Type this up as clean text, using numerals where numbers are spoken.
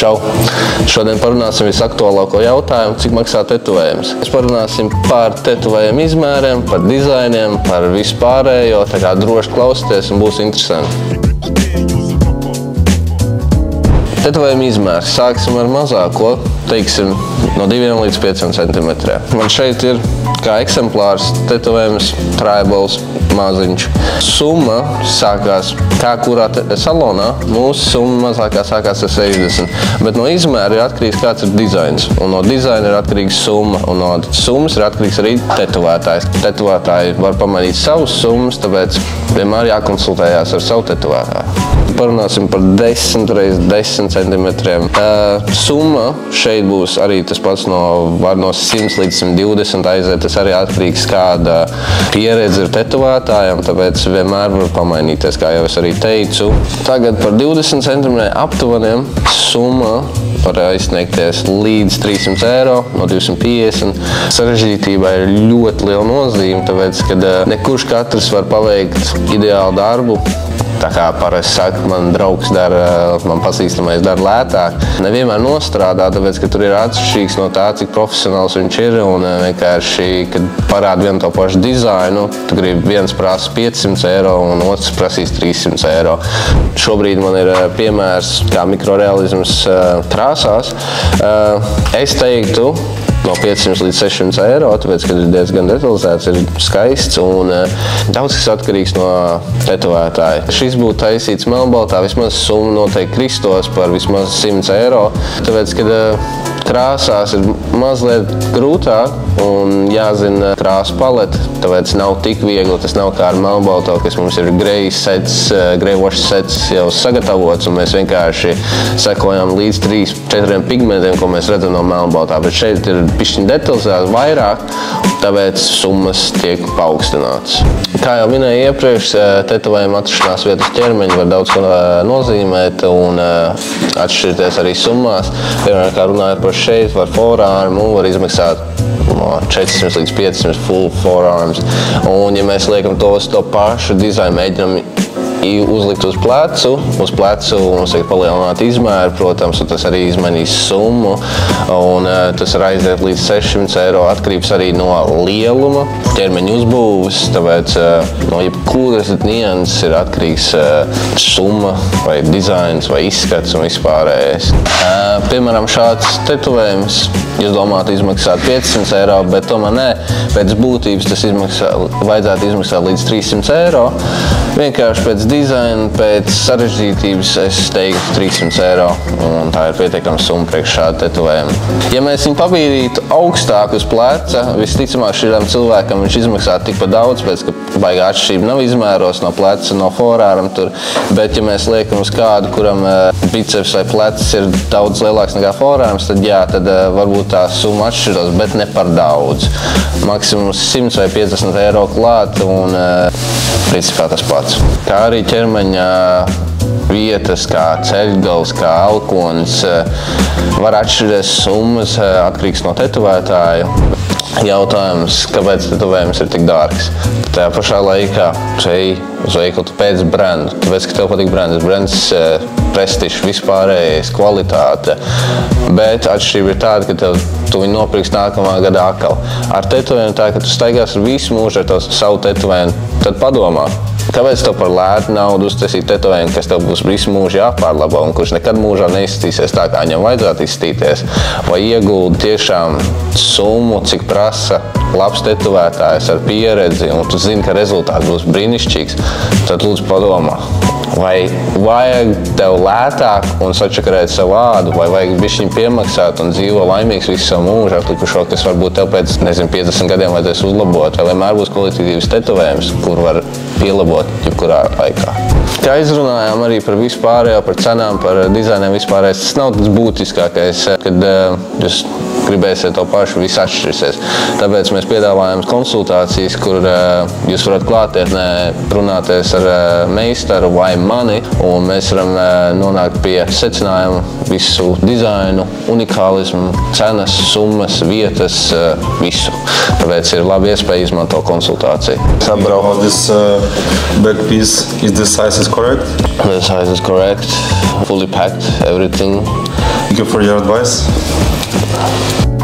Čau! Šodien parunāsim visaktuālāko jautājumu, cik maksā tetovējums. Mēs parunāsim par tetovējumu izmēriem, par dizainiem, par visu pārējo, tā kā droši klausieties un būs interesanti. Tetovējuma izmērs. Sāksim ar mazāko, teiksim, no 2 līdz 5 centimetriem. Man šeit ir kā eksemplārs tetovējums tribals maziņš. Summa sākās kā kurā salonā. Mūsu summa mazākā sākās ar 60. Bet no izmēra ir atkarīgs kāds ir dizains. Un no dizaina ir atkarīgs summa. Un no summas ir atkarīgs arī tetovētājs. Tetovētāji var pamainīt savus summas, tāpēc vienmēr jākonsultējās ar savu tetovētāju. Parunāsim par 10 x 10 centimetriem. Summa šeit būs arī tas pats var no 100 līdz 120 aiziet. Tas arī atkarīgs kāda pieredze ir tetovētājiem, tāpēc vienmēr var pamainīties, kā jau es arī teicu. Tagad par 20 centimetriem aptuveniem summa var aizsniegties līdz 300 eiro, no 250. Sarežģītībai ir ļoti liela nozīme, tāpēc, kad nekurš katrs var paveikt ideālu darbu. Tā kā parasti saka, man draugs dara, man pazīstamais dara lētāk. Nevienmēr nostrādā, tāpēc, ka tur ir atšķirīgs no tā, cik profesionāls viņš ir. Un vienkārši, kad parāda vienu to pašu dizainu, tu gribi viens prasa 500 eiro un otrs prasīs 300 eiro. Šobrīd man ir piemērs kā mikrorealisms krāsās. Es teiktu, no 500 līdz 600 eiro, tāpēc, kad ir diezgan detalizēts, ir skaists un daudz kas atkarīgs no tetovētāja. Šis būtu taisīts melnbaltā, vismaz summa noteikti kristos par vismaz 100 eiro, tāpēc, kad krāsās ir mazliet grūtāk un jāzina krāsu palete, tāpēc nav tik viegli, tas nav kā ar melnbalto, kas mums ir greywash sets jau sagatavots, un mēs vienkārši sekojam līdz 3-4 pigmentiem, ko mēs redzam no melnbaltā, bet šeit ir bišķiņ detalizēts vairāk, tāpēc summas tiek paaugstinātas. Kā jau minēju iepriekš, tetovējuma atrašanās vietas ķermeņi var daudz ko nozīmēt un atšķirties arī summās. Piemēram, kā runājot par šeit, var forearmu, var izmaksāt no 400 līdz 500 full forearms. Un, ja mēs liekam to pašu dizainu, mēģinam uzlikt uz plecu mums ir palielināt izmēru, protams, un tas arī izmainīs summu, un tas var aiziet līdz 600 eiro, atkarības arī no lieluma, ķermeņa uzbūves, tāpēc no jebkuras nianses ir atkarīgs summa, vai dizains, vai izskats un vispārējais. Piemēram, šāds tetovējums, jūs domājat, izmaksāt 500 eiro, bet tomēr nē, pēc būtības tas vajadzētu izmaksāt līdz 300 eiro. Vienkārši pēc dizaina, pēc sarežģītības es teiktu 300 eiro, un tā ir pietiekama summa priekš šādu tetovējumu. Ja mēs viņu pabīdītu augstāk uz pleca, visticamāk šim cilvēkam viņš izmaksātu tikpat daudz, pēc ka baigā atšķirība nav izmēros no pleca, no forearm tur, bet ja mēs liekam uz kādu, kuram biceps vai plecs ir daudz lielāks nekā forearms, tad jā, tad varbūt tā summa atšķiros, bet ne par daudz. Maksimums 100 vai 50 eiro klāt, un principā tas pats. Kā arī ķermeņa vietas, kā ceļgals, kā alkonis, var atšķirties summas, atkarīgs no tetovētāja. Jautājums, kāpēc tetovējums ir tik dārgs? Tajā pašā laikā ej uz veikalu pēc brendu, tāpēc, ka tev patīk brends. Brends, prestižs, vispārējais, kvalitāte, bet atšķirība ir tāda, ka tu viņu nopirks nākamā gada atkal. Ar tetovējumu tā, ka tu staigās visu mūžu ar savu tetovējumu, tad padomā. Kāpēc tev par lētu naudu uztaisīt tetovējumu, kas tev būs visu mūžu jāpārlabo un kurš nekad mūžā neizskatīsies tā, kā viņam vajadzētu izskatīties? Vai ieguldi tiešām summu, cik prasa labs tetovētājs ar pieredzi, un tu zini, ka rezultāts būs brīnišķīgs, tad lūdzu padomā. Vai vajag tev lētāk un sačakarēt savu ādu, vai vajag bišķiņ piemaksāt un dzīvo laimīgs visu savu mūžu atlikušo, kas varbūt tev pēc, 50 gadiem vajadzēs uzlabot, vai vienmēr būs kvalitatīvs tetovējums, kur var pielabot jebkurā laikā. Kā izrunājām arī par vispārējo, par cenām, par dizainiem vispārējais, tas nav tas būtiskākais, kad jūs gribēsiet to pašu, viss atšķirsies. Tāpēc mēs piedāvājam konsultācijas, kur jūs varat klātienē runāties ar meistaru vai mani, un mēs varam nonākt pie secinājuma visu dizainu, unikālismu, cenas, summas, vietas, visu. Tāpēc ir labi iespēja izmantot konsultāciju. About this back piece, is the size correct? The size is correct, fully packed, everything. Thank you for your advice.